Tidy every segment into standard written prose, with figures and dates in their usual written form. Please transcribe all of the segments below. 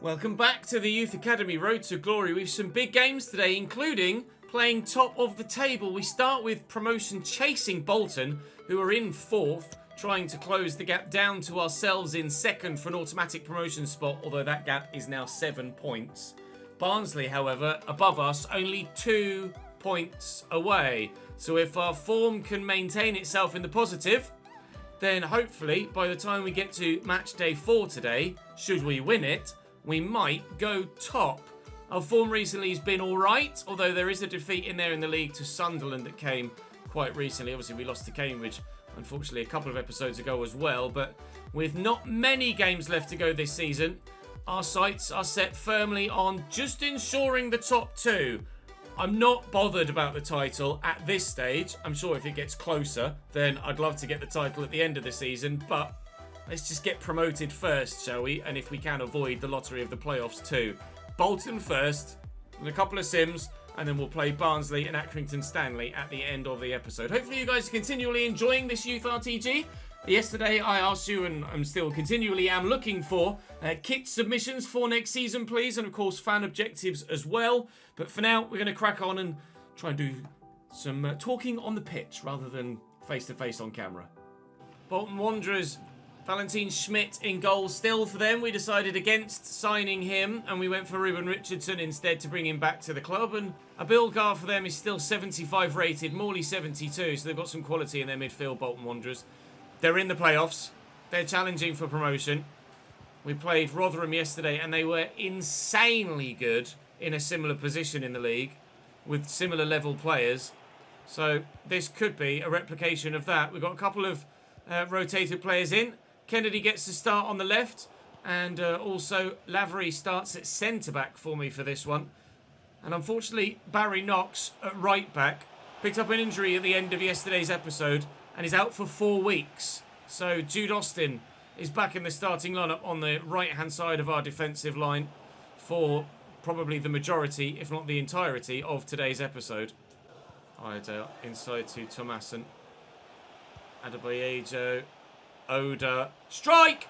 Welcome back to the Youth Academy Road to Glory. We've some big games today, including playing top of the table. We start with promotion chasing Bolton, who are in 4th, trying to close the gap down to ourselves in 2nd for an automatic promotion spot, although that gap is now 7 points. Barnsley, however, above us, only 2 points away. So if our form can maintain itself in the positive, then hopefully by the time we get to match day 4 today, should we win it, we might go top. Our form recently has been alright, although there is a defeat in there in the league to Sunderland that came quite recently. Obviously we lost to Cambridge, unfortunately, a couple of episodes ago as well. But with not many games left to go this season, our sights are set firmly on just ensuring the top 2. I'm not bothered about the title at this stage. I'm sure if it gets closer, then I'd love to get the title at the end of the season, but let's just get promoted first, shall we? And if we can, avoid the lottery of the playoffs too. Bolton first, and a couple of sims, and then we'll play Barnsley and Accrington Stanley at the end of the episode. Hopefully you guys are continually enjoying this youth RTG. Yesterday I asked you, and I'm still continually am looking for kit submissions for next season, please, and of course fan objectives as well. But for now, we're going to crack on and try and do some talking on the pitch rather than face-to-face on camera. Bolton Wanderers, Valentin Schmidt in goal still for them. We decided against signing him, and we went for Ruben Richardson instead to bring him back to the club. And Abilgar for them is still 75 rated, Morley 72, so they've got some quality in their midfield, Bolton Wanderers. They're in the playoffs. They're challenging for promotion. We played Rotherham yesterday, and they were insanely good in a similar position in the league with similar level players. So this could be a replication of that. We've got a couple of rotated players in. Kennedy gets to start on the left, and also Lavery starts at centre-back for me for this one. And unfortunately, Barry Knox at right-back picked up an injury at the end of yesterday's episode and is out for 4 weeks. So Jude Austin is back in the starting lineup on the right-hand side of our defensive line for probably the majority, if not the entirety, of today's episode. Iredale inside to Thomason. Adebayejo. Oda. Strike!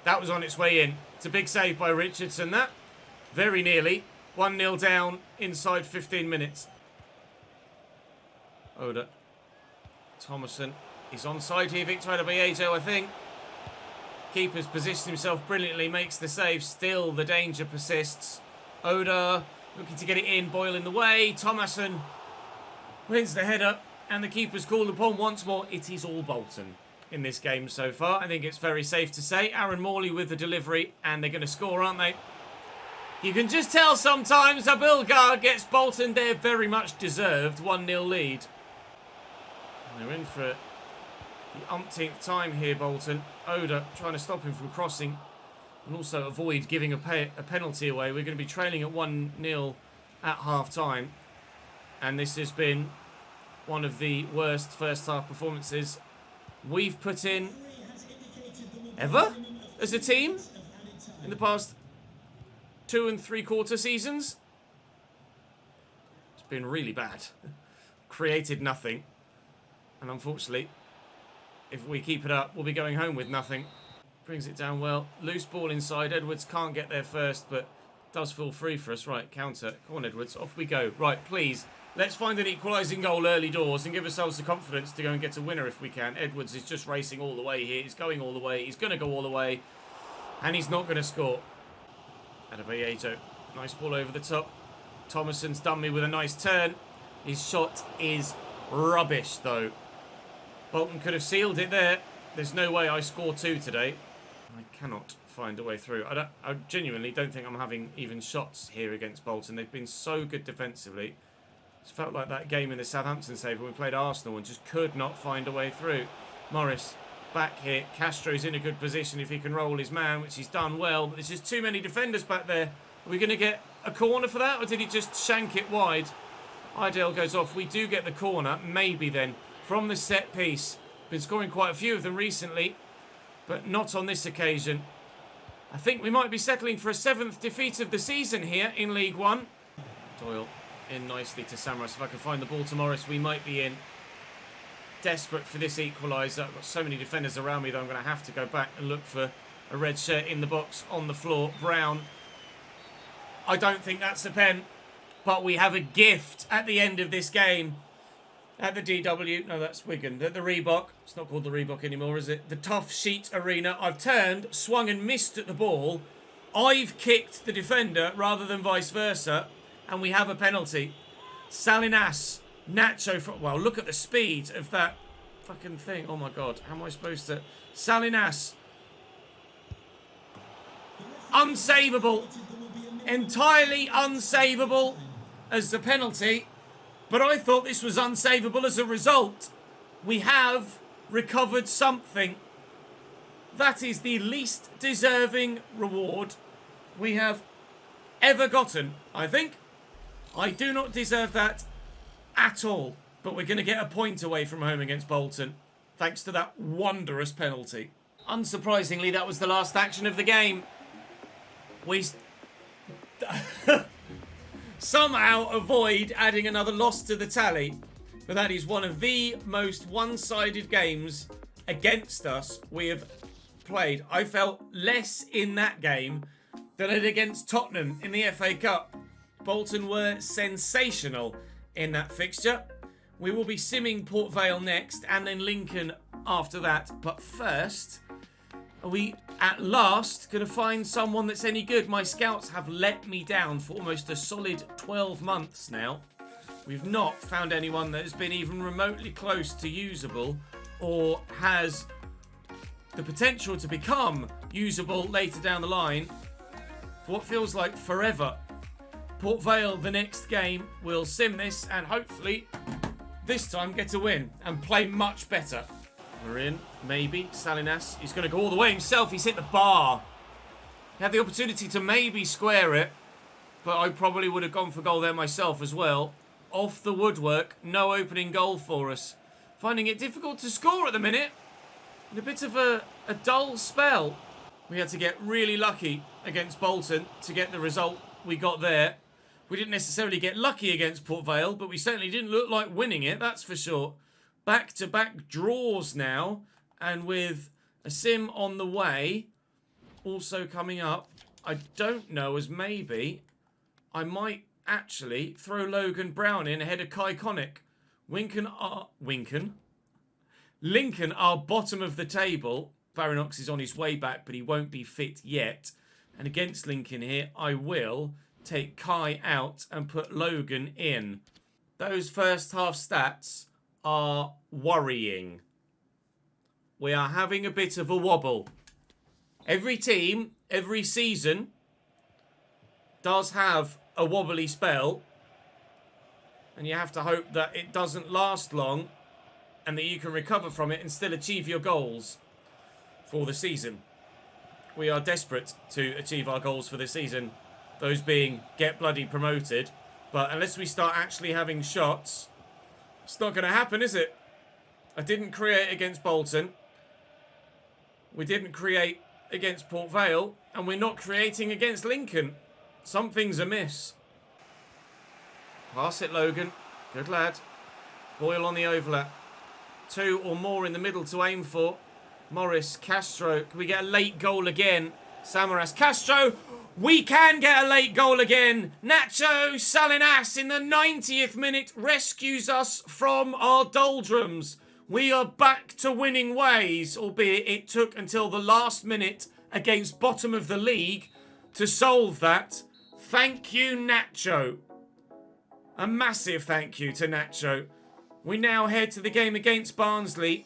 That was on its way in. It's a big save by Richardson, that. Very nearly. 1-0 down inside 15 minutes. Oda. Thomason. He's onside here, Victor Adebayejo, I think. Keeper's positioned himself brilliantly, makes the save. Still, the danger persists. Oda looking to get it in. Boyle in the way. Thomason wins the header. And the keeper's called upon once more. It is all Bolton in this game so far. I think it's very safe to say. Aaron Morley with the delivery. And they're going to score, aren't they? You can just tell sometimes Abilgar gets Bolton their very much deserved 1-0 lead. And they're in for the umpteenth time here, Bolton. Oda trying to stop him from crossing and also avoid giving a penalty away. We're going to be trailing at 1-0 at half-time. And this has been one of the worst first-half performances we've put in ever as a team in the past 2 3/4 seasons. It's been really bad. Created nothing. And unfortunately, if we keep it up, we'll be going home with nothing. Brings it down well. Loose ball inside. Edwards can't get there first, but does feel free for us. Right, counter. Come on, Edwards. Off we go. Right, please. Let's find an equalising goal early doors and give ourselves the confidence to go and get a winner if we can. Edwards is just racing all the way here. He's going all the way. He's going to go all the way. And he's not going to score. Adebayejo. Nice ball over the top. Thomason's done me with a nice turn. His shot is rubbish, though. Bolton could have sealed it there. There's no way I score 2 today. I cannot find a way through. I genuinely don't think I'm having even shots here against Bolton. They've been so good defensively. It's felt like that game in the Southampton save when we played Arsenal and just could not find a way through. Morris back here. Castro's in a good position if he can roll his man, which he's done well. But there's just too many defenders back there. Are we going to get a corner for that, or did he just shank it wide? Iredale goes off. We do get the corner, maybe then, from the set piece. Been scoring quite a few of them recently, but not on this occasion. I think we might be settling for a 7th defeat of the season here in League One. Doyle in nicely to Samaras. If I can find the ball to Morris, we might be in. Desperate for this equaliser. I've got so many defenders around me that I'm going to have to go back and look for A red shirt in the box on the floor. Brown. I don't think that's a pen. But we have a gift at the end of this game. At the DW. No, that's Wigan. At the Reebok. It's not called the Reebok anymore, is it? The Tough Sheet Arena. I've turned, swung and missed at the ball. I've kicked the defender rather than vice versa. And we have a penalty. Salinas. Nacho. Well, look at the speed of that fucking thing. Oh, my God. How am I supposed to... Salinas. Unsavable. Entirely unsavable as the penalty. But I thought this was unsavable as a result. We have recovered something. That is the least deserving reward we have ever gotten, I think. I do not deserve that at all. But we're going to get a point away from home against Bolton, thanks to that wondrous penalty. Unsurprisingly, that was the last action of the game. We somehow avoid adding another loss to the tally. But that is one of the most one-sided games against us we have played. I felt less in that game than I did against Tottenham in the FA Cup. Bolton were sensational in that fixture. We will be simming Port Vale next and then Lincoln after that. But first, are we at last going to find someone that's any good? My scouts have let me down for almost a solid 12 months now. We've not found anyone that has been even remotely close to usable or has the potential to become usable later down the line for what feels like forever. Port Vale, the next game, will sim this and hopefully this time get a win and play much better. We're in, maybe. Salinas, he's going to go all the way himself. He's hit the bar. He had the opportunity to maybe square it, but I probably would have gone for goal there myself as well. Off the woodwork, no opening goal for us. Finding it difficult to score at the minute. In a bit of a dull spell. We had to get really lucky against Bolton to get the result we got there. We didn't necessarily get lucky against Port Vale, but we certainly didn't look like winning it, that's for sure. Back-to-back draws now, and with a sim on the way, also coming up, I don't know, as maybe I might actually throw Logan Brown in ahead of Kai Connick. Lincoln are bottom of the table. Baranox is on his way back, but he won't be fit yet. And against Lincoln here, I will take Kai out and put Logan in. Those first half stats are worrying. We are having a bit of a wobble. Every team, every season, does have a wobbly spell. And you have to hope that it doesn't last long and that you can recover from it and still achieve your goals for the season. We are desperate to achieve our goals for the season. Those being get bloody promoted. But unless we start actually having shots, it's not going to happen, is it? I didn't create against Bolton. We didn't create against Port Vale. And we're not creating against Lincoln. Something's amiss. Pass it, Logan. Good lad. Boyle on the overlap. 2 or more in the middle to aim for. Morris, Castro. Can we get a late goal again? Samaras, Castro. We can get a late goal again. Nacho Salinas in the 90th minute rescues us from our doldrums. We are back to winning ways, albeit it took until the last minute against bottom of the league to solve that. Thank you, Nacho. A massive thank you to Nacho. We now head to the game against Barnsley.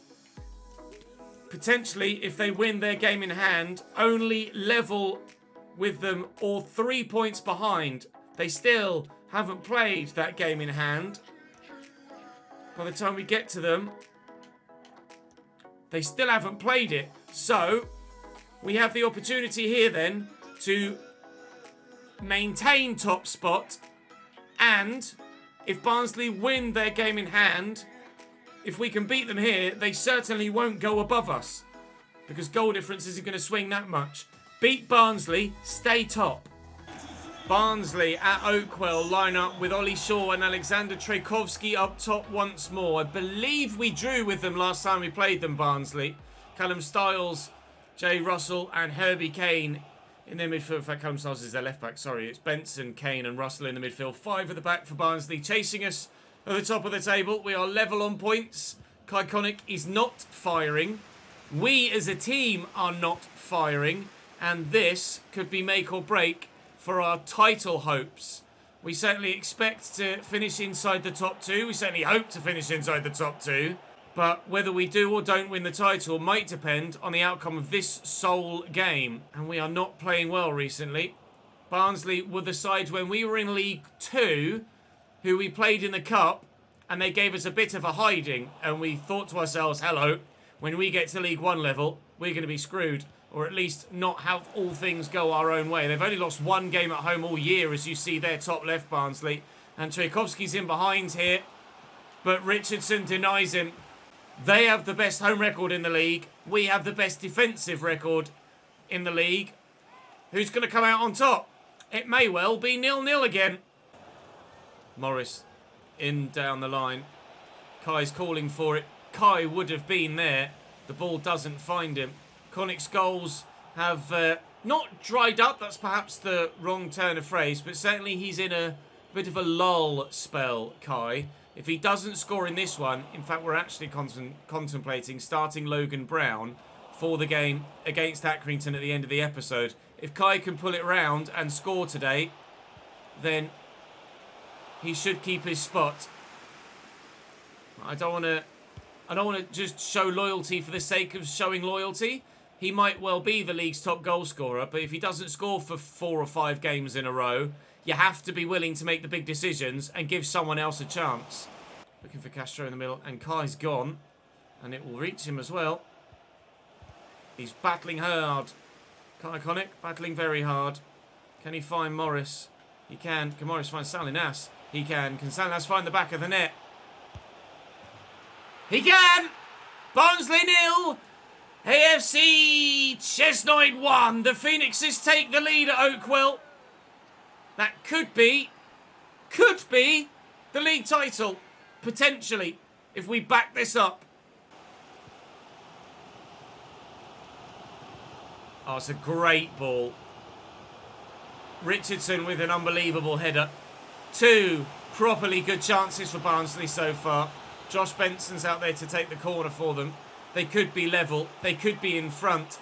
Potentially, if they win their game in hand, only level with them or 3 points behind. They still haven't played that game in hand. By the time we get to them, they still haven't played it. So, we have the opportunity here then to maintain top spot. And if Barnsley win their game in hand, if we can beat them here, they certainly won't go above us. Because goal difference isn't going to swing that much. Beat Barnsley, stay top. Barnsley at Oakwell line up with Ollie Shaw and Alexander Trejkovski up top once more. I believe we drew with them last time we played them, Barnsley. Callum Stiles Jay Russell and Herbie Kane in their midfield. In fact, Holmes is their left back. Sorry, it's Benson, Kane and Russell in the midfield. 5 at the back for Barnsley, chasing us at the top of the table. We are level on points. Kai Connick is not firing. We as a team are not firing. And this could be make or break for our title hopes. We certainly expect to finish inside the top 2. We certainly hope to finish inside the top 2. But whether we do or don't win the title might depend on the outcome of this sole game. And we are not playing well recently. Barnsley were the side when we were in League 2, who we played in the Cup, and they gave us a bit of a hiding. And we thought to ourselves, hello, when we get to League 1 level, we're going to be screwed. Or at least not have all things go our own way. They've only lost 1 game at home all year, as you see there, top left, Barnsley. And Tchaikovsky's in behind here. But Richardson denies him. They have the best home record in the league. We have the best defensive record in the league. Who's going to come out on top? It may well be 0-0 again. Morris in down the line. Kai's calling for it. Kai would have been there. The ball doesn't find him. Connick's goals have not dried up. That's perhaps the wrong turn of phrase. But certainly he's in a bit of a lull spell, Kai. If he doesn't score in this one, in fact, we're actually contemplating starting Logan Brown for the game against Accrington at the end of the episode. If Kai can pull it round and score today, then he should keep his spot. I don't want to just show loyalty for the sake of showing loyalty. He might well be the league's top goal scorer, but if he doesn't score for 4 or 5 games in a row, you have to be willing to make the big decisions and give someone else a chance. Looking for Castro in the middle, and Kai's gone. And it will reach him as well. He's battling hard. Kai Connick battling very hard. Can he find Morris? He can. Can Morris find Salinas? He can. Can Salinas find the back of the net? He can! Barnsley 0. AFC Chesnoid 1. The Phoenixes take the lead at Oakwell. That could be the league title, potentially, if we back this up. Oh, it's a great ball. Richardson with an unbelievable header. 2 properly good chances for Barnsley so far. Josh Benson's out there to take the corner for them. They could be level. They could be in front.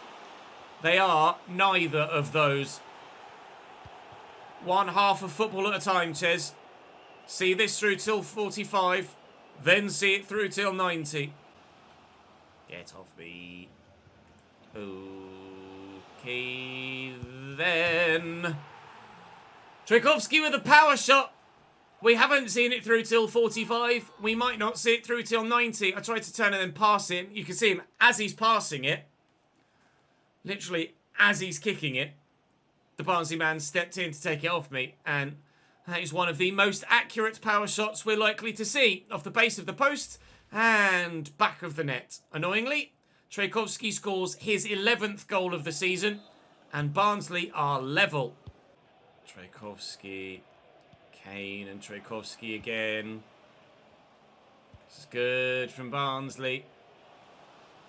They are neither of those. 1 half of football at a time, Ches. See this through till 45. Then see it through till 90. Get off me. Okay, then. Tchaikovsky with a power shot. We haven't seen it through till 45. We might not see it through till 90. I tried to turn and then pass him. You can see him as he's passing it. Literally, as he's kicking it. The Barnsley man stepped in to take it off me. And that is one of the most accurate power shots we're likely to see. Off the base of the post and back of the net. Annoyingly, Tchaikovsky scores his 11th goal of the season. And Barnsley are level. Tchaikovsky... Kane and Tchaikovsky again. This is good from Barnsley.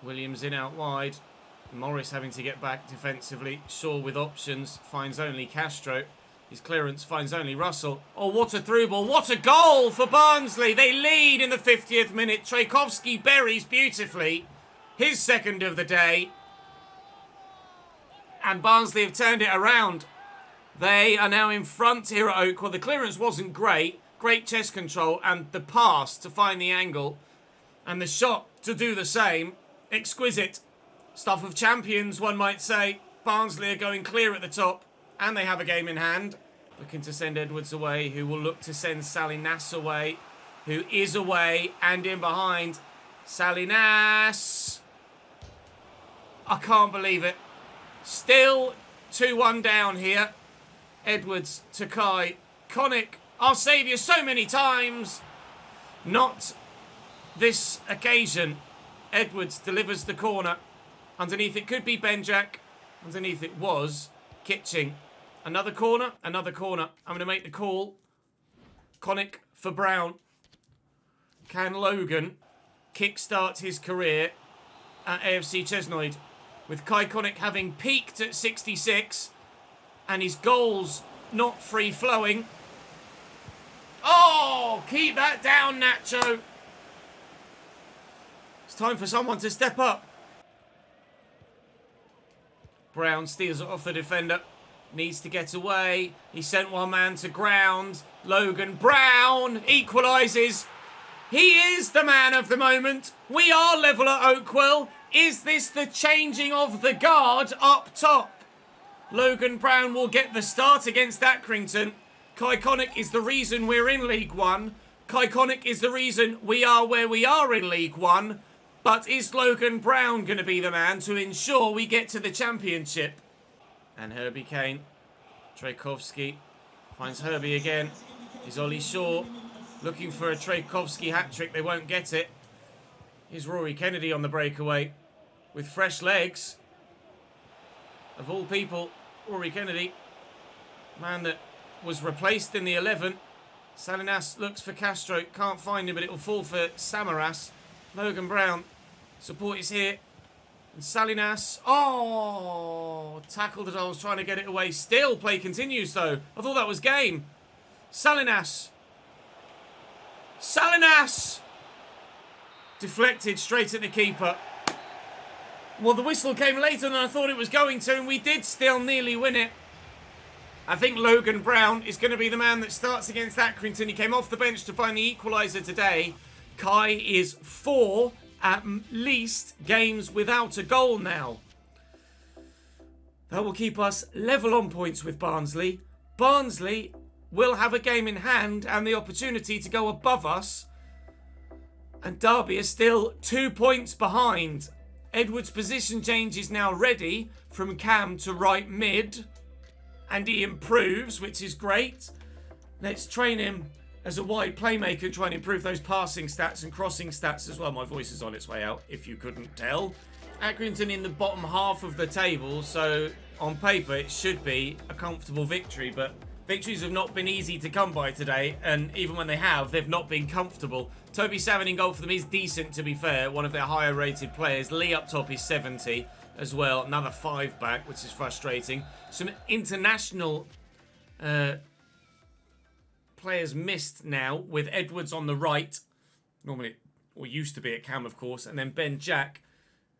Williams in out wide. Morris having to get back defensively. Shaw with options. Finds only Castro. His clearance finds only Russell. Oh, what a through ball. What a goal for Barnsley. They lead in the 50th minute. Tchaikovsky buries beautifully. His second of the day. And Barnsley have turned it around. They are now in front here at Oakwell. The clearance wasn't great. Great chest control and the pass to find the angle. And the shot to do the same. Exquisite. Stuff of champions, one might say. Barnsley are going clear at the top. And they have a game in hand. Looking to send Edwards away. Who will look to send Salinas away. Who is away and in behind. Salinas. I can't believe it. Still 2-1 down here. Edwards to Kai. Connick, our saviour so many times. Not this occasion. Edwards delivers the corner. Underneath it could be Benjak. Underneath it was Kitching. Another corner, another corner. I'm going to make the call. Connick for Brown. Can Logan kickstart his career at AFC Chesnoid with Kaikonic having peaked at 66 and his goals not free-flowing. Oh, keep that down, Nacho. It's time for someone to step up. Brown steals it off the defender. Needs to get away. He sent one man to ground. Logan Brown equalises. He is the man of the moment. We are level at Oakwell. Is this the changing of the guard up top? Logan Brown will get the start against Accrington. Kaikonic is the reason we're in League One. Kaikonic is the reason we are where we are in League One. But is Logan Brown going to be the man to ensure we get to the Championship? And Herbie Kane. Trejkovski finds Herbie again. Is Ollie Shaw looking for a Trejkovski hat-trick. They won't get it. Here's Rory Kennedy on the breakaway with fresh legs. Of all people, Rory Kennedy, man that was replaced in the 11. Salinas looks for Castro. Can't find him, but it will fall for Samaras. Logan Brown. Support is here. And Salinas. Oh! Tackled it. I was trying to get it away. Still, play continues, though. I thought that was game. Salinas. Salinas! Deflected straight at the keeper. Well, the whistle came later than I thought it was going to, and we did still nearly win it. I think Logan Brown is going to be the man that starts against Accrington. He came off the bench to find the equaliser today. Kai is 4 at least games without a goal now. That will keep us level on points with Barnsley. Barnsley will have a game in hand and the opportunity to go above us. And Derby is still 2 points behind. Edwards' position change is now ready from Cam to right mid. And he improves, which is great. Let's train him as a wide playmaker and try and improve those passing stats and crossing stats as well. My voice is on its way out, if you couldn't tell. Accrington in the bottom half of the table, so on paper it should be a comfortable victory, but victories have not been easy to come by today, and even when they have, they've not been comfortable. Toby Savin in goal for them is decent, to be fair, one of their higher rated players. Lee up top is 70 as well, another 5 back, which is frustrating. Some international players missed now, with Edwards on the right, normally, or used to be at Cam, of course, and then Ben Jack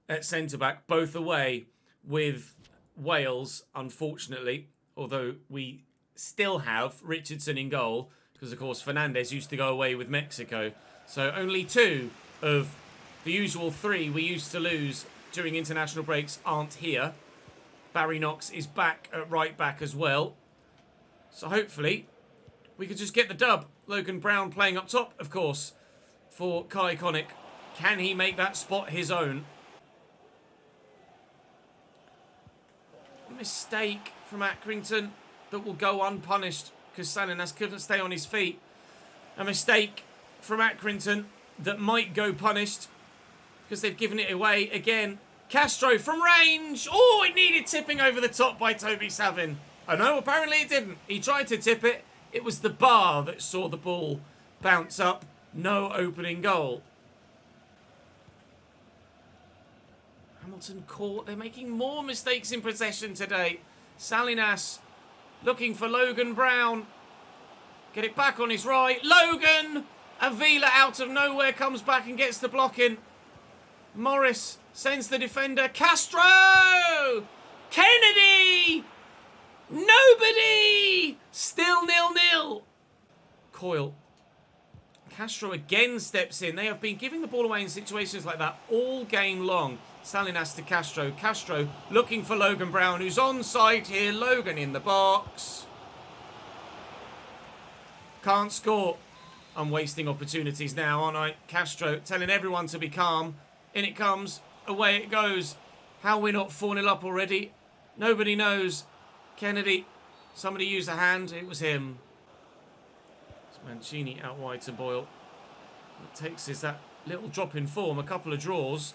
at centre-back, both away with Wales, unfortunately, although we still have Richardson in goal, because, of course, Fernandez used to go away with Mexico. So only 2 of the usual 3 we used to lose during international breaks aren't here. Barry Knox is back at right back as well. So hopefully we could just get the dub. Logan Brown playing up top, of course, for Kaikonic. Can he make that spot his own? Mistake from Accrington that will go unpunished because Salinas couldn't stay on his feet. A mistake from Accrington that might go punished because they've given it away again. Castro from range. Oh, it needed tipping over the top by Toby Savin. Oh no, apparently it didn't. He tried to tip it. It was the bar that saw the ball bounce up. No opening goal. Hamilton caught. They're making more mistakes in possession today. Salinas looking for Logan Brown. Get it back on his right. Logan! Avila out of nowhere comes back and gets the block in. Morris sends the defender. Castro! Kennedy! Nobody! Still 0-0. Coyle. Castro again steps in. They have been giving the ball away in situations like that all game long. Salinas to Castro. Castro looking for Logan Brown, who's onside here. Logan in the box. Can't score. I'm wasting opportunities now, aren't I? Castro telling everyone to be calm. In it comes. Away it goes. How we're not 4-0 up already, nobody knows. Kennedy. Somebody used a hand. It was him. It's Mancini out wide to Boyle. What it takes is that little drop in form. A couple of draws.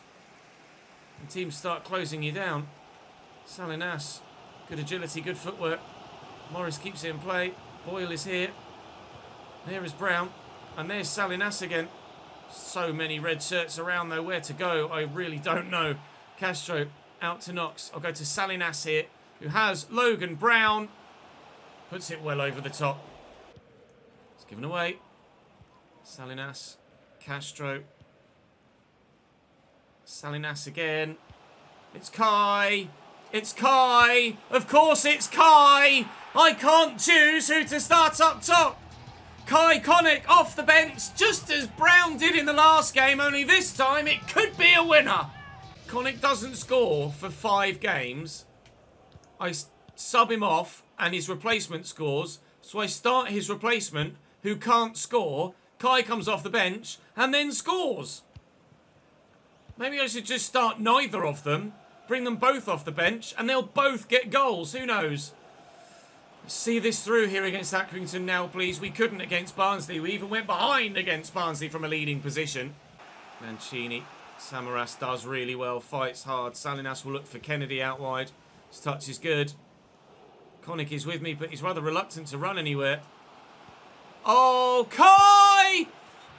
And teams start closing you down. Salinas. Good agility, good footwork. Morris keeps it in play. Boyle is here. There is Brown. And there's Salinas again. So many red shirts around though. Where to go? I really don't know. Castro Out to Knox. I'll go to Salinas here, who has Logan Brown. Puts it well over the top. It's given away. Salinas. Castro. Salinas again. It's Kai. It's Kai. Of course it's Kai. I can't choose who to start up top. Kai Connick off the bench, just as Brown did in the last game, only this time it could be a winner. Connick doesn't score for 5 games. I sub him off and his replacement scores. So I start his replacement who can't score. Kai comes off the bench and then scores. Maybe I should just start neither of them. Bring them both off the bench and they'll both get goals. Who knows? See this through here against Accrington now, please. We couldn't against Barnsley. We even went behind against Barnsley from a leading position. Mancini. Samaras does really well. Fights hard. Salinas will look for Kennedy out wide. His touch is good. Connick is with me, but he's rather reluctant to run anywhere. Oh, Kai!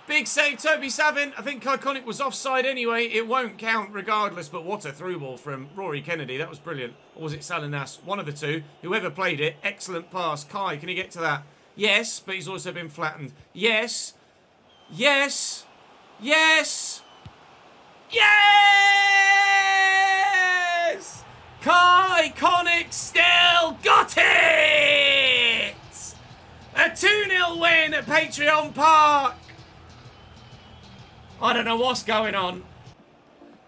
Big save, Toby Savin. I think Kai Connick was offside anyway. It won't count regardless, but what a through ball from Rory Kennedy. That was brilliant. Or was it Salinas? One of the two. Whoever played it, excellent pass. Kai, can he get to that? Yes, but he's also been flattened. Yes. Yes. Yes. Yes! Kai Connick still got it! A 2-0 win at Patreon Park. I don't know what's going on.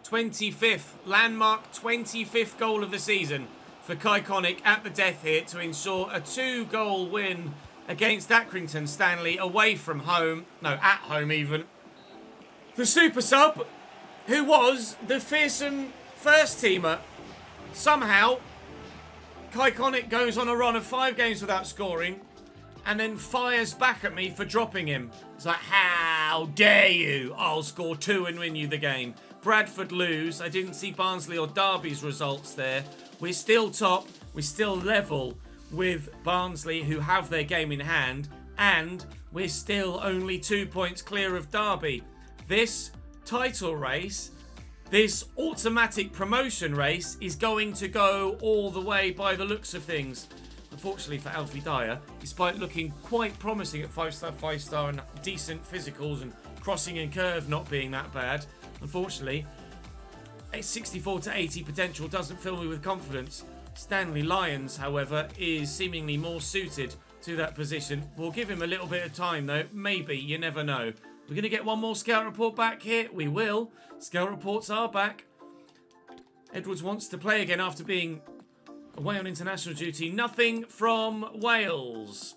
25th, landmark 25th goal of the season for Kai Connick at the death hit to ensure a 2-goal win against Accrington Stanley away from home. No, at home even. The super sub, who was the fearsome first teamer. Somehow, Kai Connick goes on a run of 5 games without scoring and then fires back at me for dropping him. It's like, how dare you? I'll score 2 and win you the game. Bradford lose. I didn't see Barnsley or Derby's results there. We're still top. We're still level with Barnsley, who have their game in hand. And we're still only 2 points clear of Derby. This title race, this automatic promotion race, is going to go all the way by the looks of things. Unfortunately for Alfie Dyer, despite looking quite promising at 5-star, 5-star and decent physicals and crossing and curve not being that bad, unfortunately, a 64 to 80 potential doesn't fill me with confidence. Stanley Lyons, however, is seemingly more suited to that position. We'll give him a little bit of time though. Maybe, you never know. We're going to get one more scout report back here. We will. Scout reports are back. Edwards wants to play again after being away on international duty. Nothing from Wales.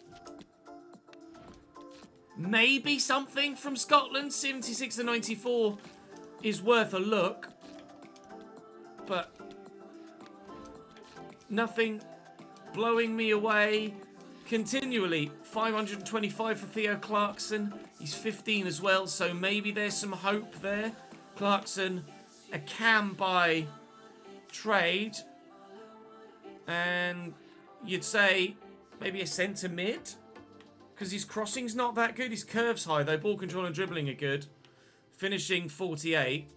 Maybe something from Scotland. 76 to 94 is worth a look. But nothing blowing me away continually. 525 for Theo Clarkson. He's 15 as well, so maybe there's some hope there. Clarkson, a cam by trade. And you'd say maybe a centre mid, because his crossing's not that good. His curve's high though. Ball control and dribbling are good. Finishing 48.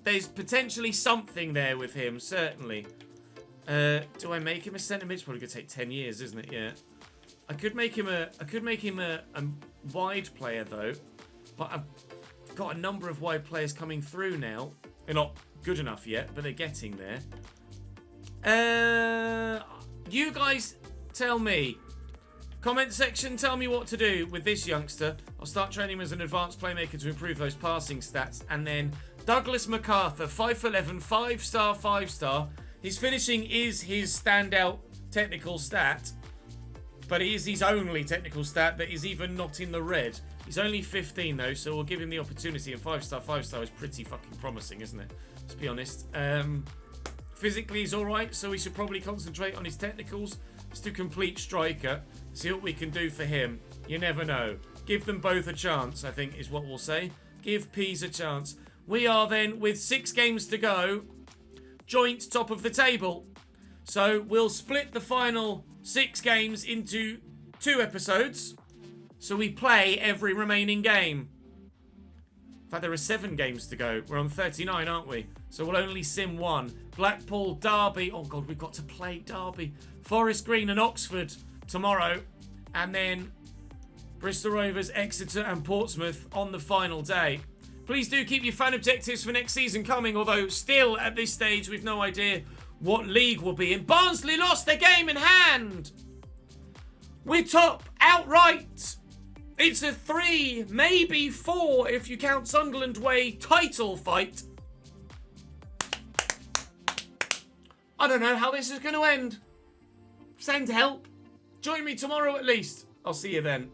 There's potentially something there with him, certainly. Do I make him a centre mid? It's probably gonna take 10 years, isn't it? Yeah. I could make him a wide player though, but I've got a number of wide players coming through now. They're not good enough yet, but they're getting there. You guys tell me. Comment section, tell me what to do with this youngster. I'll start training him as an advanced playmaker to improve those passing stats. And then Douglas MacArthur, 5'11", 5-star, 5-star. His finishing is his standout technical stat. But it is his only technical stat that is even not in the red. He's only 15 though, so we'll give him the opportunity. And 5-star, 5-star is pretty fucking promising, isn't it? Let's be honest. Physically he's alright, so we should probably concentrate on his technicals. Let's do complete striker. See what we can do for him. You never know. Give them both a chance, I think is what we'll say. Give Peas a chance. We are then, with 6 games to go, joint top of the table. So we'll split the final 6 games into 2 episodes. So we play every remaining game. fact, there are 7 games to go. We're on 39, aren't we? So we'll only sim 1. Blackpool, Derby. Oh, God, we've got to play Derby. Forest Green and Oxford tomorrow. And then Bristol Rovers, Exeter and Portsmouth on the final day. Please do keep your fan objectives for next season coming, although still at this stage we've no idea what league we'll be in. Barnsley lost their game in hand. We're top outright. It's a 3, maybe 4 if you count Sunderland Way title fight. I don't know how this is going to end. Send help. Join me tomorrow at least. I'll see you then.